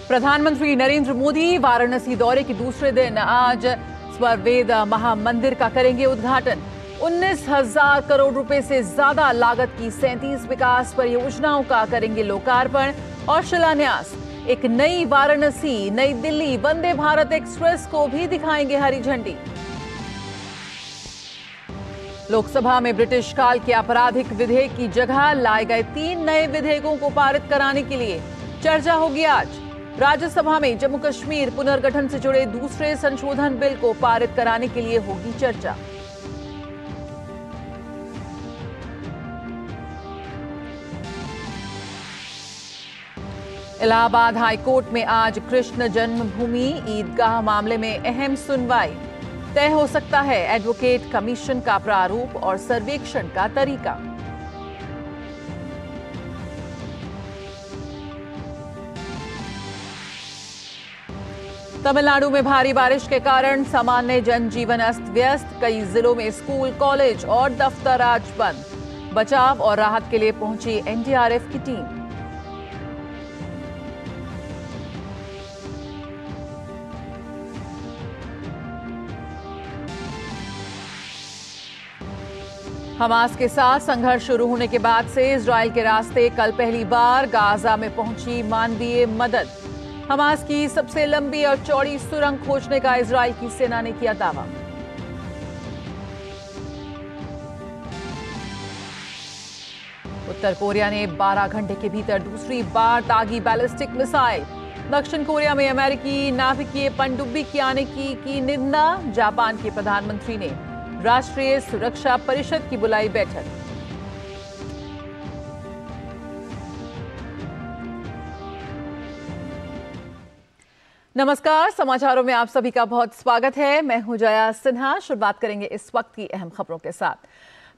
प्रधानमंत्री नरेंद्र मोदी वाराणसी दौरे के दूसरे दिन आज स्वरवेद महामंदिर का करेंगे उद्घाटन। 19,000 करोड़ रुपए से ज्यादा लागत की 37 विकास परियोजनाओं का करेंगे लोकार्पण और शिलान्यास। एक नई वाराणसी नई दिल्ली वंदे भारत एक्सप्रेस को भी दिखाएंगे हरी झंडी। लोकसभा में ब्रिटिश काल के आपराधिक विधेयक की जगह लाए गए 3 नए विधेयकों को पारित कराने के लिए चर्चा होगी आज। राज्यसभा में जम्मू कश्मीर पुनर्गठन से जुड़े दूसरे संशोधन बिल को पारित कराने के लिए होगी चर्चा। इलाहाबाद हाईकोर्ट में आज कृष्ण जन्मभूमि ईदगाह मामले में अहम सुनवाई। तय हो सकता है एडवोकेट कमीशन का प्रारूप और सर्वेक्षण का तरीका। तमिलनाडु में भारी बारिश के कारण सामान्य जनजीवन अस्त व्यस्त। कई जिलों में स्कूल, कॉलेज और दफ्तर आज बंद। बचाव और राहत के लिए पहुंची एनडीआरएफ की टीम। हमास के साथ संघर्ष शुरू होने के बाद से इजरायल के रास्ते कल पहली बार गाजा में पहुंची मानवीय मदद। हमास की सबसे लंबी और चौड़ी सुरंग खोजने का इजरायल की सेना ने किया दावा। उत्तर कोरिया ने 12 घंटे के भीतर दूसरी बार दागी बैलिस्टिक मिसाइल। दक्षिण कोरिया में अमेरिकी नाभिकीय पनडुब्बी के आने की निंदा। जापान के प्रधानमंत्री ने राष्ट्रीय सुरक्षा परिषद की बुलाई बैठक। नमस्कार, समाचारों में आप सभी का बहुत स्वागत है। मैं हूं जया सिन्हा। शुरुआत करेंगे इस वक्त की अहम खबरों के साथ।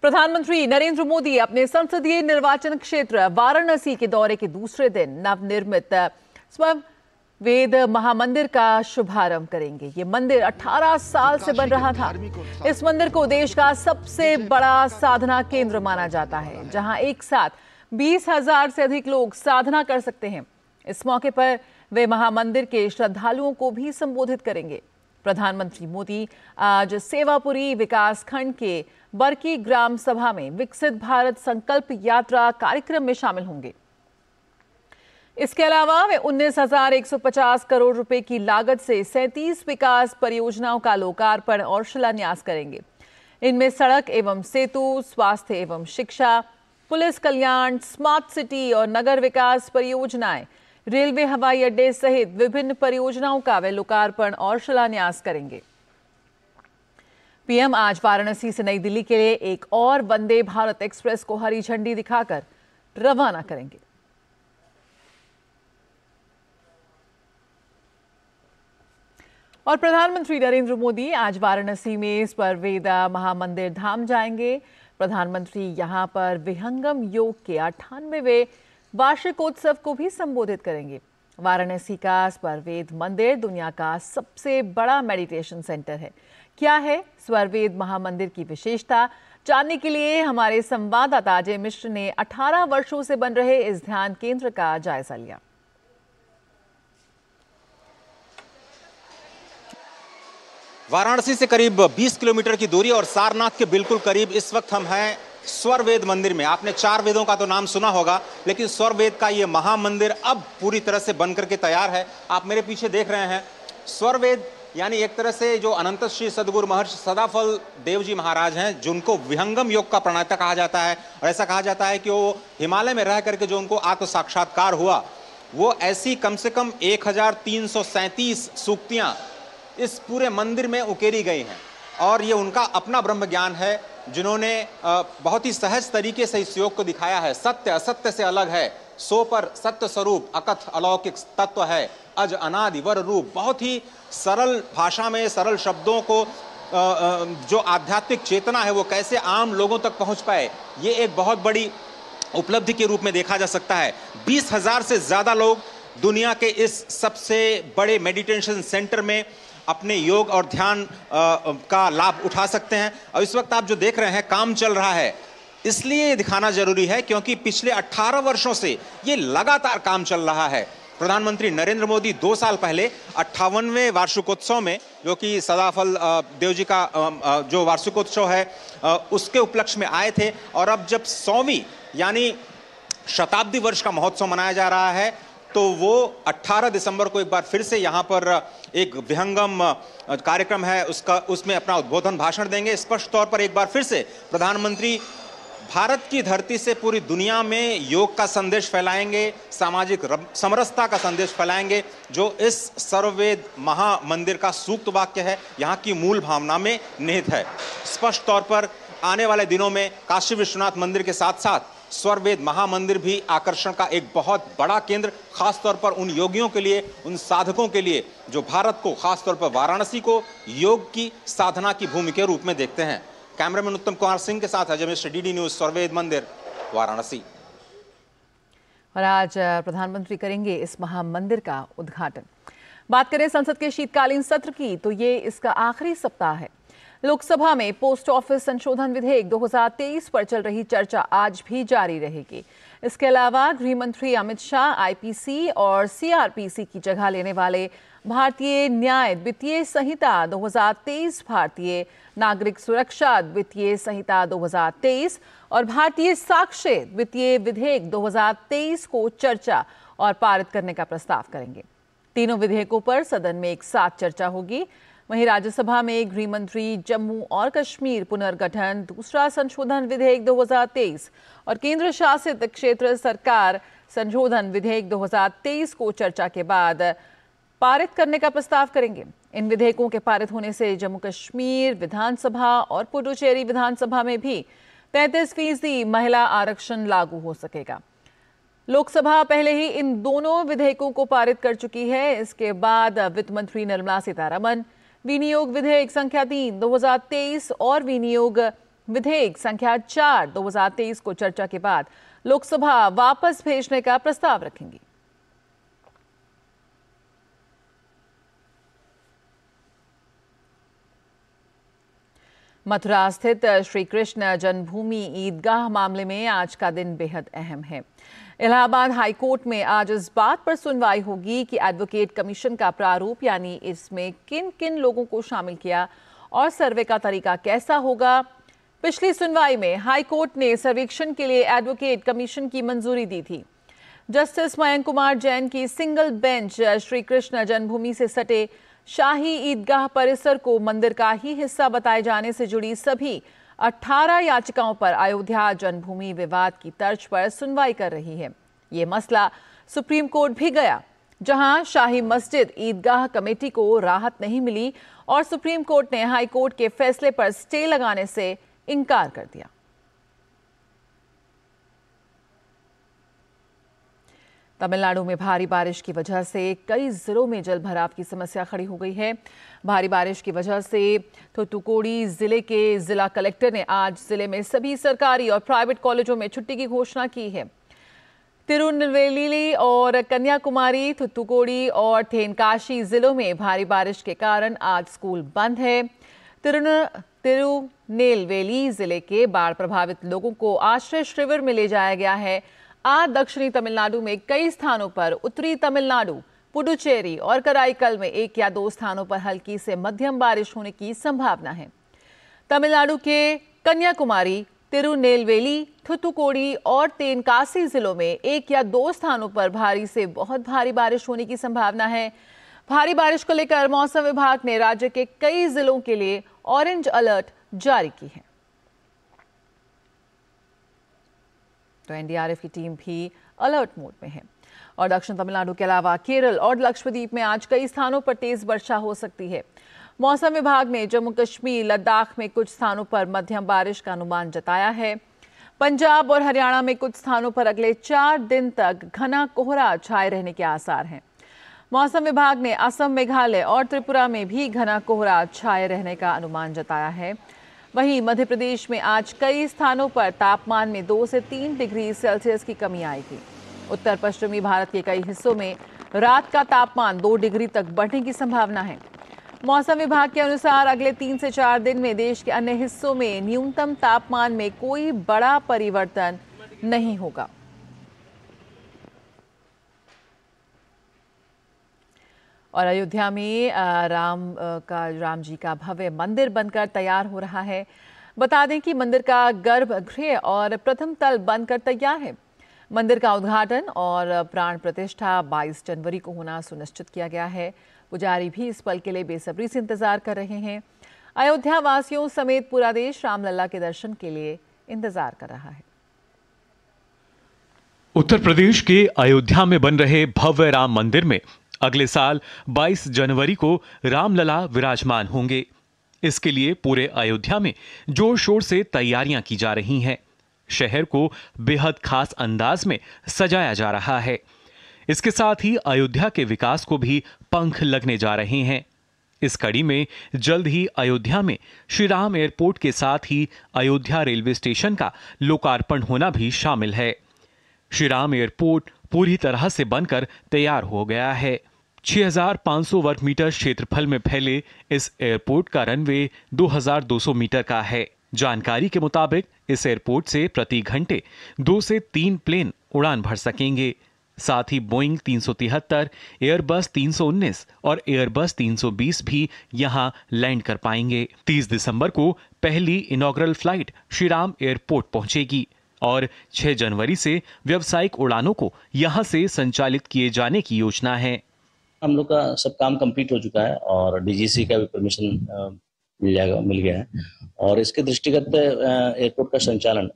प्रधानमंत्री नरेंद्र मोदी अपने संसदीय निर्वाचन क्षेत्र वाराणसी के दौरे के दूसरे दिन नवनिर्मित स्वरवेद महामंदिर का शुभारंभ करेंगे। ये मंदिर 18 साल से बन रहा था। इस मंदिर को देश का सबसे बड़ा साधना केंद्र माना जाता है, जहां एक साथ 20,000 से अधिक लोग साधना कर सकते हैं। इस मौके पर वे महामंदिर के श्रद्धालुओं को भी संबोधित करेंगे। प्रधानमंत्री मोदी आज सेवापुरी विकास खंड के बरकी ग्राम सभा में विकसित भारत संकल्प यात्रा कार्यक्रम में शामिल होंगे। इसके अलावा वे 19,150 करोड़ रुपए की लागत से 37 विकास परियोजनाओं का लोकार्पण और शिलान्यास करेंगे। इनमें सड़क एवं सेतु, स्वास्थ्य एवं शिक्षा, पुलिस कल्याण, स्मार्ट सिटी और नगर विकास परियोजनाएं, रेलवे, हवाई अड्डे सहित विभिन्न परियोजनाओं का वे लोकार्पण और शिलान्यास करेंगे। पीएम आज वाराणसी से नई दिल्ली के लिए एक और वंदे भारत एक्सप्रेस को हरी झंडी दिखाकर रवाना करेंगे। और प्रधानमंत्री नरेंद्र मोदी आज वाराणसी में स्वरवेद महामंदिर धाम जाएंगे। प्रधानमंत्री यहां पर विहंगम योग के 98वें वार्षिकोत्सव को भी संबोधित करेंगे। वाराणसी का स्वरवेद मंदिर दुनिया का सबसे बड़ा मेडिटेशन सेंटर है। क्या है स्वरवेद महामंदिर की विशेषता? जानने के लिए हमारे संवाददाता अजय मिश्र ने 18 वर्षों से बन रहे इस ध्यान केंद्र का जायजा लिया। वाराणसी से करीब 20 किलोमीटर की दूरी और सारनाथ के बिल्कुल करीब इस वक्त हम हैं स्वरवेद मंदिर में। आपने 4 वेदों का तो नाम सुना होगा, लेकिन स्वरवेद का ये महामंदिर अब पूरी तरह से बनकर के तैयार है। आप मेरे पीछे देख रहे हैं स्वरवेद, यानी एक तरह से जो अनंत श्री सदगुरु महर्षि सदाफल देव जी महाराज हैं, जिनको विहंगम योग का प्रणेता कहा जाता है। और ऐसा कहा जाता है कि वो हिमालय में रह करके जो उनको आत्म साक्षात्कार हुआ, वो ऐसी कम से कम 1337 सूक्तियां इस पूरे मंदिर में उकेरी गई हैं। और ये उनका अपना ब्रह्म ज्ञान है, जिन्होंने बहुत ही सहज तरीके से इस योग को दिखाया है। सत्य असत्य से अलग है, सो पर सत्य स्वरूप अकथ अलौकिक तत्व है, अज अनादि वर रूप। बहुत ही सरल भाषा में सरल शब्दों को जो आध्यात्मिक चेतना है वो कैसे आम लोगों तक पहुंच पाए, ये एक बहुत बड़ी उपलब्धि के रूप में देखा जा सकता है। 20,000 से ज्यादा लोग दुनिया के इस सबसे बड़े मेडिटेशन सेंटर में अपने योग और ध्यान का लाभ उठा सकते हैं। और इस वक्त आप जो देख रहे हैं काम चल रहा है, इसलिए दिखाना जरूरी है क्योंकि पिछले 18 वर्षों से ये लगातार काम चल रहा है। प्रधानमंत्री नरेंद्र मोदी 2 साल पहले 58वें वार्षिकोत्सव में, जो कि सदाफल देव जी का जो वार्षिकोत्सव है उसके उपलक्ष्य में आए थे, और अब जब 100वीं यानी शताब्दी वर्ष का महोत्सव मनाया जा रहा है, तो वो 18 दिसंबर को एक बार फिर से यहाँ पर एक विहंगम कार्यक्रम है उसमें अपना उद्बोधन भाषण देंगे। स्पष्ट तौर पर एक बार फिर से प्रधानमंत्री भारत की धरती से पूरी दुनिया में योग का संदेश फैलाएंगे, सामाजिक समरसता का संदेश फैलाएंगे, जो इस सर्ववेद महामंदिर का सूक्त वाक्य है, यहाँ की मूल भावना में निहित है। स्पष्ट तौर पर आने वाले दिनों में काशी विश्वनाथ मंदिर के साथ साथ स्वरवेद महामंदिर भी आकर्षण का एक बहुत बड़ा केंद्र, खासतौर पर उन योगियों के लिए, उन साधकों के लिए जो भारत को, खासतौर पर वाराणसी को योग की साधना की भूमि के रूप में देखते हैं। कैमरामैन उत्तम कुमार सिंह के साथ अजय मिश्र, डीडी न्यूज, स्वरवेद मंदिर, वाराणसी। और आज प्रधानमंत्री करेंगे इस महामंदिर का उद्घाटन। बात करें संसद के शीतकालीन सत्र की, तो ये इसका आखिरी सप्ताह है। लोकसभा में पोस्ट ऑफिस संशोधन विधेयक 2023 पर चल रही चर्चा आज भी जारी रहेगी। इसके अलावा गृह मंत्री अमित शाह आईपीसी और सीआरपीसी की जगह लेने वाले भारतीय न्याय द्वितीय संहिता 2023, भारतीय नागरिक सुरक्षा द्वितीय संहिता 2023 और भारतीय साक्ष्य द्वितीय विधेयक 2023 को चर्चा और पारित करने का प्रस्ताव करेंगे। तीनों विधेयकों पर सदन में एक साथ चर्चा होगी। वहीं राज्यसभा में गृह मंत्री जम्मू और कश्मीर पुनर्गठन दूसरा संशोधन विधेयक 2023 और केंद्र शासित क्षेत्र सरकार संशोधन विधेयक 2023 को चर्चा के बाद पारित करने का प्रस्ताव करेंगे। इन विधेयकों के पारित होने से जम्मू कश्मीर विधानसभा और पुडुचेरी विधानसभा में भी 33% महिला आरक्षण लागू हो सकेगा। लोकसभा पहले ही इन दोनों विधेयकों को पारित कर चुकी है। इसके बाद वित्त मंत्री निर्मला सीतारमण विनियोग विधेयक संख्या 3 2023 और विनियोग विधेयक संख्या 4 2023 को चर्चा के बाद लोकसभा वापस भेजने का प्रस्ताव रखेंगी। मथुरा स्थित श्री कृष्ण जन्मभूमि ईदगाह मामले में आज का दिन बेहद अहम है। इलाहाबाद हाई कोर्ट में आज इस बात पर सुनवाई होगी कि एडवोकेट कमीशन का प्रारूप, यानी इसमें किन किन लोगों को शामिल किया और सर्वे का तरीका कैसा होगा। पिछली सुनवाई में हाई कोर्ट ने सर्वेक्षण के लिए एडवोकेट कमीशन की मंजूरी दी थी। जस्टिस मयंक कुमार जैन की सिंगल बेंच श्री कृष्ण जन्मभूमि से सटे शाही ईदगाह परिसर को मंदिर का ही हिस्सा बताए जाने से जुड़ी सभी 18 याचिकाओं पर अयोध्या जन्मभूमि विवाद की तर्ज पर सुनवाई कर रही है। ये मसला सुप्रीम कोर्ट भी गया, जहां शाही मस्जिद ईदगाह कमेटी को राहत नहीं मिली और सुप्रीम कोर्ट ने हाई कोर्ट के फैसले पर स्टे लगाने से इनकार कर दिया। तमिलनाडु में भारी बारिश की वजह से कई जिलों में जल भराव की समस्या खड़ी हो गई है। भारी बारिश की वजह से थूथुकुडी जिले के जिला कलेक्टर ने आज जिले में सभी सरकारी और प्राइवेट कॉलेजों में छुट्टी की घोषणा की है। तिरुनेलवेली और कन्याकुमारी, थूथुकुडी और थेनकाशी जिलों में भारी बारिश के कारण आज स्कूल बंद है। तिरुनेलवेली जिले के बाढ़ प्रभावित लोगों को आश्रय शिविर में ले जाया गया है। आज दक्षिणी तमिलनाडु में कई स्थानों पर, उत्तरी तमिलनाडु, पुडुचेरी और कराईकल में 1 या 2 स्थानों पर हल्की से मध्यम बारिश होने की संभावना है। तमिलनाडु के कन्याकुमारी, तिरुनेलवेली, थूथुकुडी और तेनकासी जिलों में 1 या 2 स्थानों पर भारी से बहुत भारी बारिश होने की संभावना है। भारी बारिश को लेकर मौसम विभाग ने राज्य के कई जिलों के लिए ऑरेंज अलर्ट जारी की है। तो एनडीआरएफ की टीम भी अलर्ट मोड में है। और दक्षिण तमिलनाडु के अलावा केरल और लक्षद्वीप में आज कई स्थानों पर तेज वर्षा हो सकती है। मौसम विभाग ने जम्मू कश्मीर, लद्दाख में कुछ स्थानों पर मध्यम बारिश का अनुमान जताया है। पंजाब और हरियाणा में कुछ स्थानों पर अगले 4 दिन तक घना कोहरा छाए रहने के आसार हैं। मौसम विभाग ने असम, मेघालय और त्रिपुरा में भी घना कोहरा छाए रहने का अनुमान जताया है। वहीं मध्य प्रदेश में आज कई स्थानों पर तापमान में 2 से 3 डिग्री सेल्सियस की कमी आएगी। उत्तर पश्चिमी भारत के कई हिस्सों में रात का तापमान 2 डिग्री तक बढ़ने की संभावना है। मौसम विभाग के अनुसार अगले 3 से 4 दिन में देश के अन्य हिस्सों में न्यूनतम तापमान में कोई बड़ा परिवर्तन नहीं होगा। और अयोध्या में राम जी का भव्य मंदिर बनकर तैयार हो रहा है। बता दें कि मंदिर का गर्भगृह और प्रथम तल बनकर तैयार है। मंदिर का उद्घाटन और प्राण प्रतिष्ठा 22 जनवरी को होना सुनिश्चित किया गया है। पुजारी भी इस पल के लिए बेसब्री से इंतजार कर रहे हैं। अयोध्या वासियों समेत पूरा देश रामलला के दर्शन के लिए इंतजार कर रहा है। उत्तर प्रदेश के अयोध्या में बन रहे भव्य राम मंदिर में अगले साल 22 जनवरी को रामलला विराजमान होंगे। इसके लिए पूरे अयोध्या में जोर शोर से तैयारियां की जा रही हैं। शहर को बेहद खास अंदाज में सजाया जा रहा है। इसके साथ ही अयोध्या के विकास को भी पंख लगने जा रहे हैं। इस कड़ी में जल्द ही अयोध्या में श्री राम एयरपोर्ट के साथ ही अयोध्या रेलवे स्टेशन का लोकार्पण होना भी शामिल है। श्री राम एयरपोर्ट पूरी तरह से बनकर तैयार हो गया है। 6500 वर्ग मीटर क्षेत्रफल में फैले इस एयरपोर्ट का रनवे 2200 मीटर का है। जानकारी के मुताबिक इस एयरपोर्ट से प्रति घंटे 2 से 3 प्लेन उड़ान भर सकेंगे। साथ ही बोइंग 373, एयरबस 319 और एयरबस 320 भी यहां लैंड कर पाएंगे। 30 दिसंबर को पहली inaugural flight Shri Ram airport पहुंचेगी और 6 जनवरी से व्यावसायिक उड़ानों को यहां से संचालित किए जाने की योजना है। हम लोग का सब काम कंप्लीट हो चुका है और डीजीसी का भी परमिशन मिल गया है और इसके दृष्टिगत एयरपोर्ट का संचालन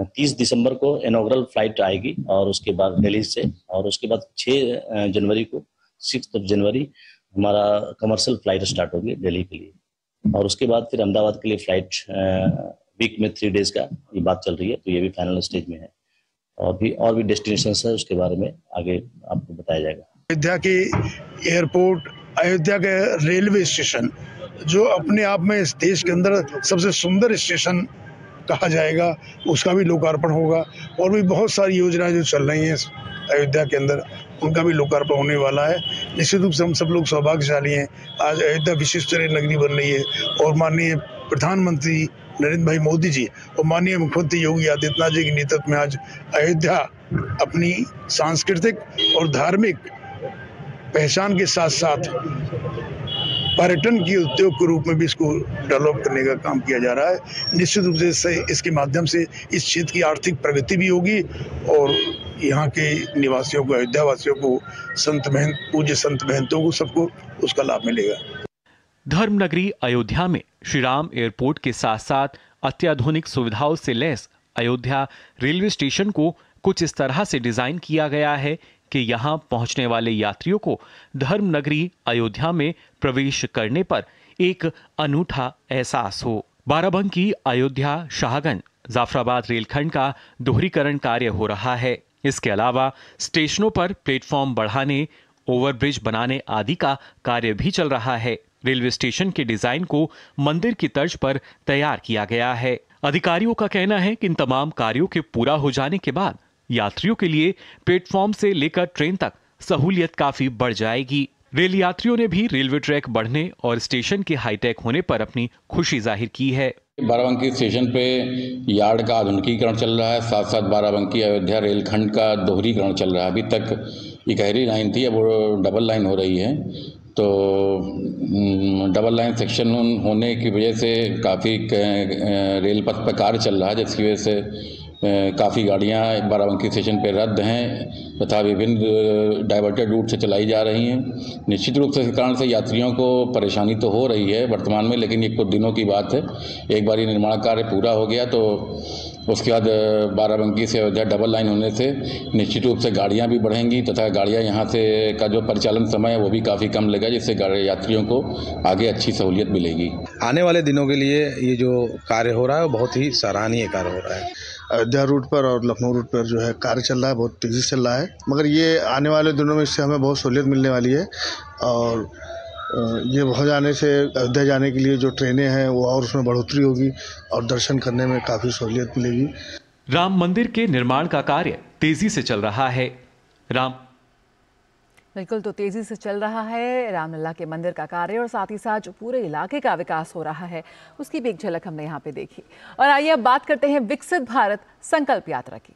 30 दिसंबर को इनॉग्रल फ्लाइट आएगी और उसके बाद दिल्ली से, और उसके बाद 6 जनवरी को 6 जनवरी हमारा कमर्शियल फ्लाइट स्टार्ट होगी दिल्ली के लिए, और उसके बाद फिर अहमदाबाद के लिए फ्लाइट वीक में 3 डेज का ये बात चल रही है, तो ये भी फाइनल स्टेज में है और भी डेस्टिनेशन है, उसके बारे में आगे आपको बताया जाएगा। अयोध्या के एयरपोर्ट, अयोध्या के रेलवे स्टेशन जो अपने आप में इस देश के अंदर सबसे सुंदर स्टेशन कहा जाएगा, उसका भी लोकार्पण होगा। और भी बहुत सारी योजनाएं जो चल रही हैं अयोध्या के अंदर, उनका भी लोकार्पण होने वाला है। निश्चित रूप से हम सब लोग सौभाग्यशाली हैं, आज अयोध्या विशिष्ट रेल नगरी बन रही है और माननीय प्रधानमंत्री नरेंद्र भाई मोदी जी और माननीय मुख्यमंत्री योगी आदित्यनाथ जी के नेतृत्व में आज अयोध्या अपनी सांस्कृतिक और धार्मिक पहचान के साथ साथ पर्यटन के उद्योग के रूप में भी इसको डेवलप करने का काम किया जा रहा है। निश्चित रूप से इसके माध्यम से इस क्षेत्र की आर्थिक प्रगति भी होगी और यहाँ के निवासियों को, अयोध्या वासियों को, पूज्य संत महंतों को, सबको उसका लाभ मिलेगा। धर्मनगरी अयोध्या में श्री राम एयरपोर्ट के साथ साथ अत्याधुनिक सुविधाओं से लैस अयोध्या रेलवे स्टेशन को कुछ इस तरह से डिजाइन किया गया है कि यहां पहुंचने वाले यात्रियों को धर्मनगरी अयोध्या में प्रवेश करने पर एक अनूठा एहसास हो। बाराबंकी, अयोध्या, शाहगंज, जाफराबाद रेलखंड का दोहरीकरण कार्य हो रहा है। इसके अलावा स्टेशनों पर प्लेटफॉर्म बढ़ाने, ओवरब्रिज बनाने आदि का कार्य भी चल रहा है। रेलवे स्टेशन के डिजाइन को मंदिर की तर्ज पर तैयार किया गया है। अधिकारियों का कहना है कि इन तमाम कार्यों के पूरा हो जाने के बाद यात्रियों के लिए प्लेटफॉर्म से लेकर ट्रेन तक सहूलियत काफी बढ़ जाएगी। रेल यात्रियों ने भी रेलवे ट्रैक बढ़ने और स्टेशन के हाईटेक होने पर अपनी खुशी जाहिर की है। बाराबंकी स्टेशन पे यार्ड का आधुनिकीकरण चल रहा है, साथ साथ बाराबंकी अयोध्या रेलखंड का दोहरीकरण चल रहा है। अभी तक इकहरी लाइन थी, अब वो डबल लाइन हो रही है, तो डबल लाइन सेक्शन होने की वजह से काफ़ी रेल पथ पर कार्य चल रहा है, जिसकी वजह से काफ़ी गाड़ियां बाराबंकी स्टेशन पर रद्द हैं तथा विभिन्न डाइवर्टेड रूट से चलाई जा रही हैं। निश्चित रूप से इस कारण से यात्रियों को परेशानी तो हो रही है वर्तमान में, लेकिन ये कुछ दिनों की बात है। एक बार ये निर्माण कार्य पूरा हो गया तो उसके बाद बाराबंकी से अयोध्या डबल लाइन होने से निश्चित रूप से गाड़ियां भी बढ़ेंगी तथा गाड़ियां यहाँ से का जो परिचालन समय है वो भी काफ़ी कम लगेगा, जिससे यात्रियों को आगे अच्छी सहूलियत मिलेगी। आने वाले दिनों के लिए ये जो कार्य हो रहा है बहुत ही सराहनीय कार्य हो रहा है। अयोध्या रूट पर और लखनऊ रूट पर जो है कार्य चल रहा है, बहुत तेज़ी से चल रहा है, मगर ये आने वाले दिनों में इससे हमें बहुत सहूलियत मिलने वाली है और ये हो जाने से अयोध्या जाने के लिए जो ट्रेनें हैं वो और उसमें बढ़ोतरी होगी और दर्शन करने में काफ़ी सहूलियत मिलेगी। राम मंदिर के निर्माण का कार्य तेजी से चल रहा है। बिल्कुल, तो तेजी से चल रहा है रामलला के मंदिर का कार्य और साथ ही साथ जो पूरे इलाके का विकास हो रहा है उसकी भी एक झलक हमने यहाँ पे देखी। और आइए अब बात करते हैं विकसित भारत संकल्प यात्रा की।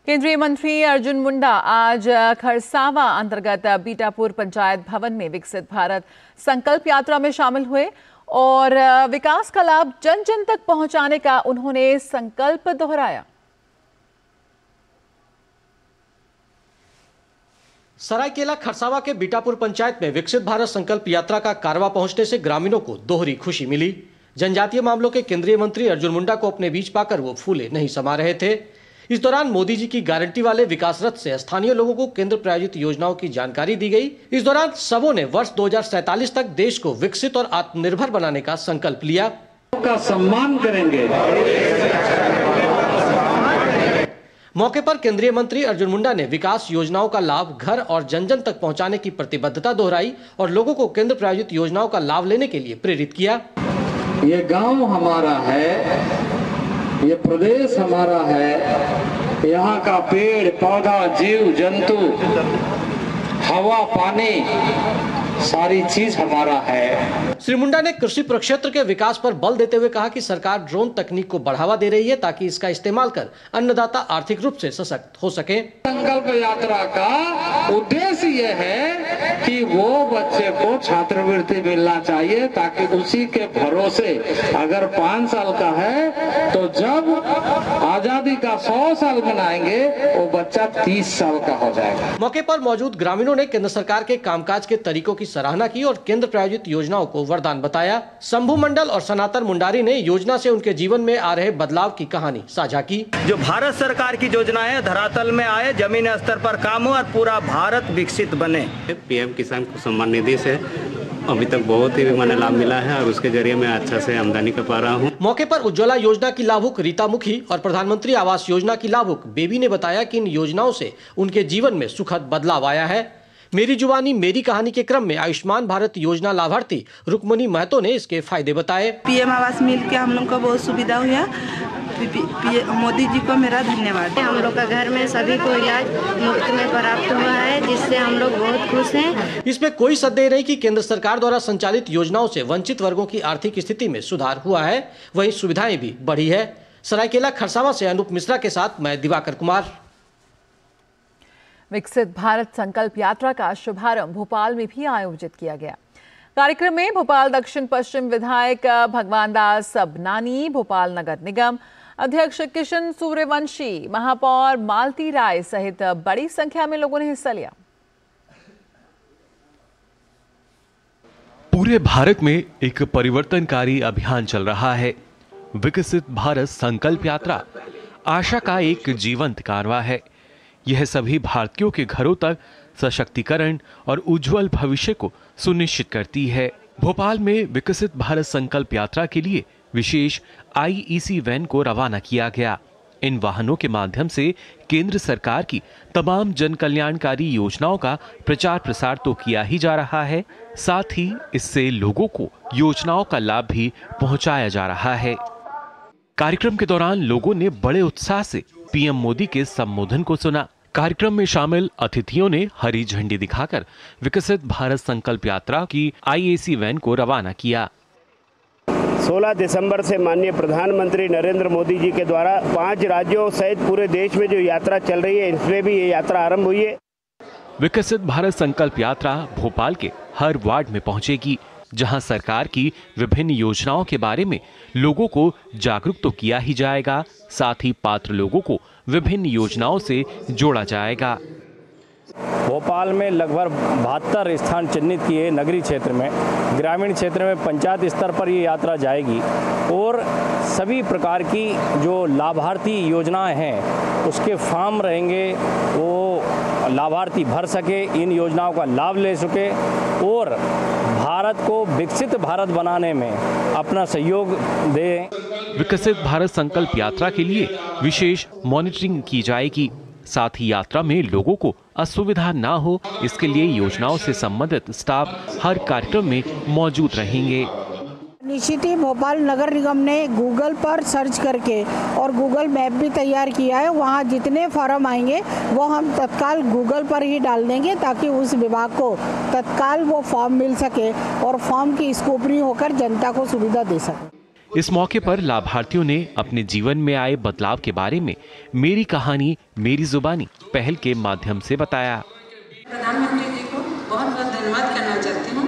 केंद्रीय मंत्री अर्जुन मुंडा आज खरसावा अंतर्गत बीटापुर पंचायत भवन में विकसित भारत संकल्प यात्रा में शामिल हुए और विकास का लाभ जन जन तक पहुंचाने का उन्होंने संकल्प दोहराया। सरायकेला खरसावा के बीटापुर पंचायत में विकसित भारत संकल्प यात्रा का कारवा पहुंचने से ग्रामीणों को दोहरी खुशी मिली। जनजातीय मामलों के केंद्रीय मंत्री अर्जुन मुंडा को अपने बीच पाकर वो फूले नहीं समा रहे थे। इस दौरान मोदी जी की गारंटी वाले विकास रथ से स्थानीय लोगों को केंद्र प्रायोजित योजनाओं की जानकारी दी गई। इस दौरान सबों ने वर्ष 2047 तक देश को विकसित और आत्मनिर्भर बनाने का संकल्प लिया। का सम्मान करेंगे। मौके पर केंद्रीय मंत्री अर्जुन मुंडा ने विकास योजनाओं का लाभ घर और जन जन तक पहुंचाने की प्रतिबद्धता दोहराई और लोगों को केंद्र प्रायोजित योजनाओं का लाभ लेने के लिए प्रेरित किया। ये गांव हमारा है, ये प्रदेश हमारा है, यहाँ का पेड़ पौधा जीव जंतु हवा पानी सारी चीज हमारा है। श्री मुंडा ने कृषि प्रक्षेत्र के विकास पर बल देते हुए कहा कि सरकार ड्रोन तकनीक को बढ़ावा दे रही है ताकि इसका इस्तेमाल कर अन्नदाता आर्थिक रूप से सशक्त हो सके। संकल्प यात्रा का उद्देश्य ये है कि वो बच्चे को छात्रवृत्ति मिलना चाहिए ताकि उसी के भरोसे अगर 5 साल का है तो जब आजादी का 100 साल मनाएंगे वो बच्चा 30 साल का हो जाएगा। मौके पर मौजूद ग्रामीणों ने केंद्र सरकार के कामकाज के तरीकों की सराहना की और केंद्र प्रायोजित योजनाओं को वरदान बताया। शंभू मंडल और सनातन मुंडारी ने योजना से उनके जीवन में आ रहे बदलाव की कहानी साझा की। जो भारत सरकार की योजना है धरातल में आए, जमीनी स्तर पर काम हो और पूरा भारत विकसित बने। पीएम किसान सम्मान निधि से अभी तक बहुत ही मैंने लाभ मिला है और उसके जरिए मैं अच्छा से आमदनी कर पा रहा हूँ। मौके पर उज्ज्वला योजना की लाभुक रीता मुखी और प्रधानमंत्री आवास योजना की लाभुक बेबी ने बताया कि इन योजनाओं से उनके जीवन में सुखद बदलाव आया है। मेरी जुबानी मेरी कहानी के क्रम में आयुष्मान भारत योजना लाभार्थी रुक्मणी महतो ने इसके फायदे बताए। पीएम आवास मिल के हम लोग को बहुत सुविधा हुआ। मोदी जी को मेरा धन्यवाद। हम लोग का घर में सभी को इलाज मुफ्त में प्राप्त हुआ है जिससे हम लोग बहुत खुश हैं। इसमें कोई संदेह नहीं कि केंद्र सरकार द्वारा संचालित योजनाओं से वंचित वर्गों की आर्थिक स्थिति में सुधार हुआ है, वहीं सुविधाएं भी बढ़ी है। सरायकेला खरसावा से अनूप मिश्रा के साथ मैं दिवाकर कुमार। विकसित भारत संकल्प यात्रा का शुभारंभ भोपाल में भी आयोजित किया गया। कार्यक्रम में भोपाल दक्षिण पश्चिम विधायक भगवान दास सबनानी, भोपाल नगर निगम अध्यक्ष किशन सूर्यवंशी, महापौर मालती राय सहित बड़ी संख्या में लोगों ने हिस्सा लिया। पूरे भारत में एक परिवर्तनकारी अभियान चल रहा है। विकसित भारत संकल्प यात्रा आशा का एक जीवंत कारवा है। यह सभी भारतीयों के घरों तक सशक्तिकरण और उज्जवल भविष्य को सुनिश्चित करती है। भोपाल में विकसित भारत संकल्प यात्रा के लिए विशेष आईईसी वैन को रवाना किया गया। इन वाहनों के माध्यम से केंद्र सरकार की तमाम जन कल्याणकारी योजनाओं का प्रचार प्रसार तो किया ही जा रहा है, साथ ही इससे लोगों को योजनाओं का लाभ भी पहुंचाया जा रहा है। कार्यक्रम के दौरान लोगों ने बड़े उत्साह से पीएम मोदी के संबोधन को सुना। कार्यक्रम में शामिल अतिथियों ने हरी झंडी दिखाकर विकसित भारत संकल्प यात्रा की आईईसी वैन को रवाना किया। 16 दिसंबर से माननीय प्रधानमंत्री नरेंद्र मोदी जी के द्वारा 5 राज्यों सहित पूरे देश में जो यात्रा चल रही है, इसमें भी ये यात्रा आरंभ हुई है। विकसित भारत संकल्प यात्रा भोपाल के हर वार्ड में पहुंचेगी, जहां सरकार की विभिन्न योजनाओं के बारे में लोगों को जागरूक तो किया ही जाएगा, साथ ही पात्र लोगों को विभिन्न योजनाओं से जोड़ा जाएगा। भोपाल में लगभग 72 स्थान चिन्हित किए नगरीय क्षेत्र में, ग्रामीण क्षेत्र में पंचायत स्तर पर ये यात्रा जाएगी और सभी प्रकार की जो लाभार्थी योजनाएं हैं उसके फॉर्म रहेंगे, वो लाभार्थी भर सके, इन योजनाओं का लाभ ले सके और भारत को विकसित भारत बनाने में अपना सहयोग दें। विकसित भारत संकल्प यात्रा के लिए विशेष मॉनिटरिंग की जाएगी, साथ ही यात्रा में लोगों को असुविधा ना हो, इसके लिए योजनाओं से संबंधित स्टाफ हर कार्यक्रम में मौजूद रहेंगे। इनिशिएटिव भोपाल नगर निगम ने गूगल पर सर्च करके और गूगल मैप भी तैयार किया है। वहाँ जितने फॉर्म आएंगे वो हम तत्काल गूगल पर ही डाल देंगे ताकि उस विभाग को तत्काल वो फॉर्म मिल सके और फॉर्म की स्क्रूटनी होकर जनता को सुविधा दे सके। इस मौके पर लाभार्थियों ने अपने जीवन में आए बदलाव के बारे में मेरी कहानी मेरी जुबानी पहल के माध्यम से बताया। प्रधानमंत्री जी को बहुत बहुत धन्यवाद करना चाहती हूँ।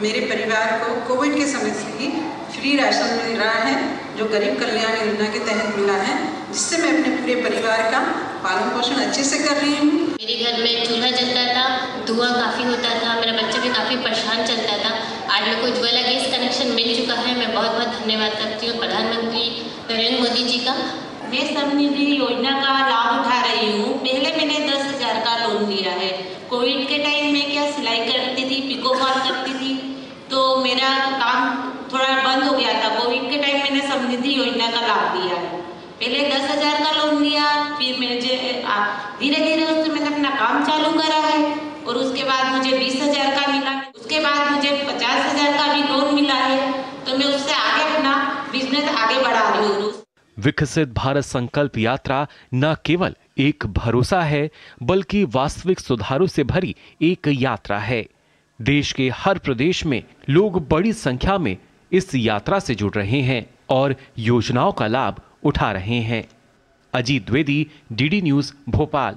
मेरे परिवार को कोविड के समय से ही फ्री राशन मिल रहा है, जो गरीब कल्याण योजना के तहत मिला है, जिससे मैं अपने पूरे परिवार का पालन पोषण अच्छे से कर रही हूँ। मेरे घर में चूल्हा जलता था, धुआं काफ़ी होता था, मेरा बच्चा भी काफ़ी परेशान चलता था। आज मेरे को उज्ज्वला गैस कनेक्शन मिल चुका है। मैं बहुत बहुत धन्यवाद करती हूँ प्रधानमंत्री नरेंद्र मोदी जी का। मैं समनिधि योजना का लाभ उठा रही हूँ। पहले मैंने 10,000 का लोन लिया है। कोविड के टाइम में क्या सिलाई करती थी, पिको फॉल करती थी, तो मेरा काम थोड़ा बंद हो गया था। कोविड के टाइम मैंने समनिधि योजना का लाभ लिया है। पहले 10,000 का लोन लिया, फिर मुझे धीरे धीरे उससे मैंने अपना काम चालू करा है और उसके बाद मुझे 20,000 का मिला। उसके बाद मुझे 50,000 का भी लोन मिला है, तो मैं उससे आगे अपना बिजनेस आगे बढ़ा रही हूँ। विकसित भारत संकल्प यात्रा न केवल एक भरोसा है, बल्कि वास्तविक सुधारों से भरी एक यात्रा है। देश के हर प्रदेश में लोग बड़ी संख्या में इस यात्रा से जुड़ रहे हैं और योजनाओं का लाभ उठा रहे हैं। Ajit Dwivedi, DD news, Bhopal.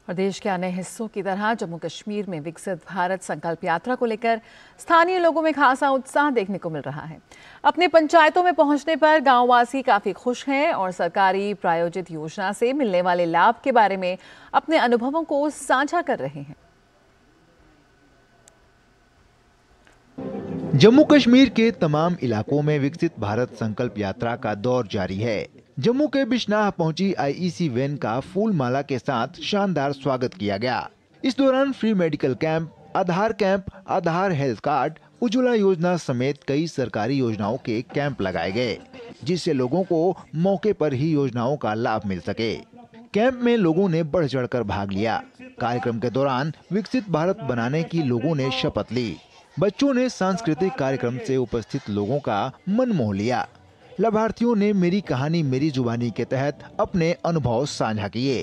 और देश के अन्य हिस्सों की तरह जम्मू कश्मीर में विकसित भारत संकल्प यात्रा को लेकर स्थानीय लोगों में खासा उत्साह देखने को मिल रहा है। अपने पंचायतों में पहुंचने पर गांववासी काफी खुश हैं और सरकारी प्रायोजित योजना से मिलने वाले लाभ के बारे में अपने अनुभवों को साझा कर रहे हैं। जम्मू कश्मीर के तमाम इलाकों में विकसित भारत संकल्प यात्रा का दौर जारी है। जम्मू के बिश्नाह पहुंची आईईसी वैन का फूल माला के साथ शानदार स्वागत किया गया। इस दौरान फ्री मेडिकल कैंप, आधार हेल्थ कार्ड, उज्ज्वला योजना समेत कई सरकारी योजनाओं के कैंप लगाए गए, जिससे लोगों को मौके पर ही योजनाओं का लाभ मिल सके। कैंप में लोगों ने बढ़ चढ़कर भाग लिया। कार्यक्रम के दौरान विकसित भारत बनाने की लोगों ने शपथ ली। बच्चों ने सांस्कृतिक कार्यक्रम से उपस्थित लोगों का मन मोह लिया। लाभार्थियों ने मेरी कहानी मेरी जुबानी के तहत अपने अनुभव साझा किए।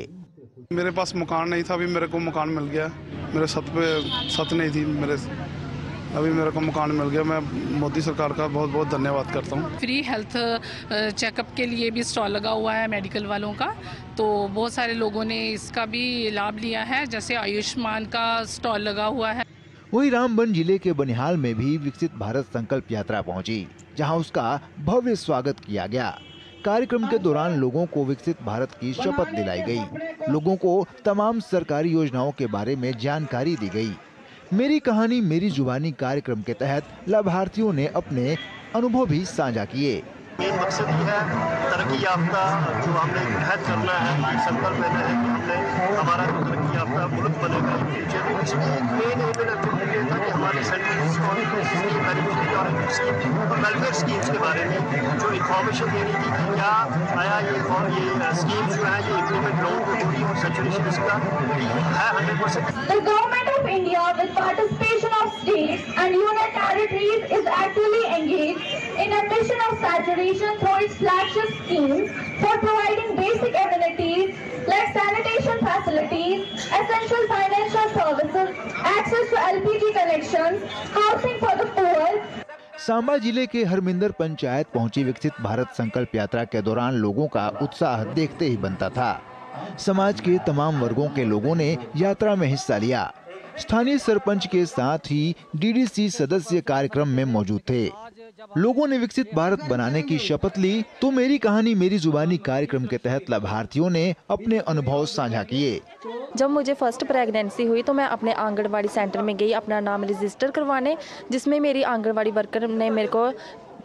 मेरे पास मकान नहीं था, अभी मेरे को मकान मिल गया। मेरे सत नहीं थी, अभी मेरे को मकान मिल गया। मैं मोदी सरकार का बहुत बहुत धन्यवाद करता हूँ। फ्री हेल्थ चेकअप के लिए भी स्टॉल लगा हुआ है मेडिकल वालों का, तो बहुत सारे लोगों ने इसका भी लाभ लिया है। जैसे आयुष्मान का स्टॉल लगा हुआ है। वहीं रामबन जिले के बनिहाल में भी विकसित भारत संकल्प यात्रा पहुंची, जहां उसका भव्य स्वागत किया गया। कार्यक्रम के दौरान लोगों को विकसित भारत की शपथ दिलाई गई। लोगों को तमाम सरकारी योजनाओं के बारे में जानकारी दी गई। मेरी कहानी मेरी जुबानी कार्यक्रम के तहत लाभार्थियों ने अपने अनुभव भी साझा किए। मेन मकसद ये है तरक्की याफ्ता जो हमने तहत करना है, संकल्प लेना है कि हमने हमारा जो तरक्की याफ्ता मुल्क बनेगा फ्यूचर में। इसमें मेन एम एक्टिविटी ये था कि हमारे सेंट्रल और वेलफेयर स्कीम्स के बारे में जो इन्फॉर्मेशन देनी थी कि क्या आया ये स्कीम जो है ये इम्प्लीमेंट लोगों को हो रही है और सैचुरेशन इसका है 100%। The government of India with participation of states and union territories is actively engaged in a mission of saturation through its flagship schemes for providing basic amenities like sanitation facilities, essential financial services, access to LPG connections, housing for the poor. Samba जिले के हरमिंदर पंचायत पहुंची विकसित भारत संकल्प यात्रा के दौरान लोगों का उत्साह देखते ही बनता था। समाज के तमाम वर्गों के लोगों ने यात्रा में हिस्सा लिया। स्थानीय सरपंच के साथ ही डीडीसी सदस्य कार्यक्रम में मौजूद थे। लोगों ने विकसित भारत बनाने की शपथ ली, तो मेरी कहानी मेरी जुबानी कार्यक्रम के तहत लाभार्थियों ने अपने अनुभव साझा किए। जब मुझे फर्स्ट प्रेगनेंसी हुई तो मैं अपने आंगनवाड़ी सेंटर में गई अपना नाम रजिस्टर करवाने, जिसमें मेरी आंगनवाड़ी वर्कर ने मेरे को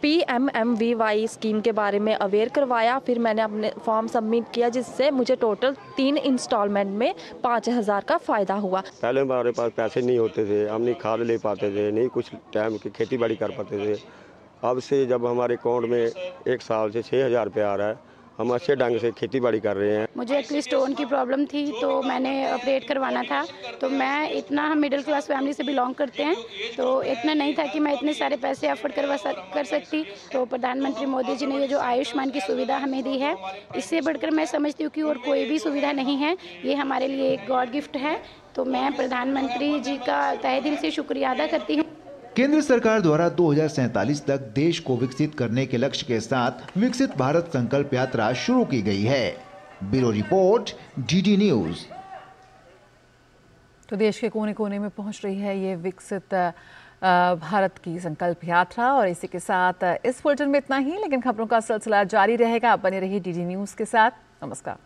PMMVY स्कीम के बारे में अवेयर करवाया। फिर मैंने अपने फॉर्म सबमिट किया, जिससे मुझे टोटल 3 इंस्टॉलमेंट में 5,000 का फ़ायदा हुआ। पहले हमारे पास पैसे नहीं होते थे, हम नहीं खाद ले पाते थे, नहीं कुछ टाइम की खेती बाड़ी कर पाते थे। अब से जब हमारे अकाउंट में 1 साल से 6,000 रुपये आ रहा है, हम अच्छे ढंग से खेती बाड़ी कर रहे हैं। मुझे एक्चुअली स्टोन की प्रॉब्लम थी, तो मैंने ऑपरेट करवाना था। तो मैं इतना, हम मिडिल क्लास फैमिली से बिलोंग करते हैं, तो इतना नहीं था कि मैं इतने सारे पैसे अफोर्ड कर सकती। तो प्रधानमंत्री मोदी जी ने ये जो आयुष्मान की सुविधा हमें दी है, इससे बढ़कर मैं समझती हूँ कि और कोई भी सुविधा नहीं है। ये हमारे लिए एक गॉड गिफ्ट है। तो मैं प्रधानमंत्री जी का तहे दिल से शुक्रिया अदा करती हूँ। केंद्र सरकार द्वारा 2047 तक देश को विकसित करने के लक्ष्य के साथ विकसित भारत संकल्प यात्रा शुरू की गई है। Bureau report, DD news. तो देश के कोने कोने में पहुंच रही है ये विकसित भारत की संकल्प यात्रा। और इसी के साथ इस बुलेटिन में इतना ही, लेकिन खबरों का सिलसिला जारी रहेगा। आप बने रहिए डीडी न्यूज के साथ। नमस्कार।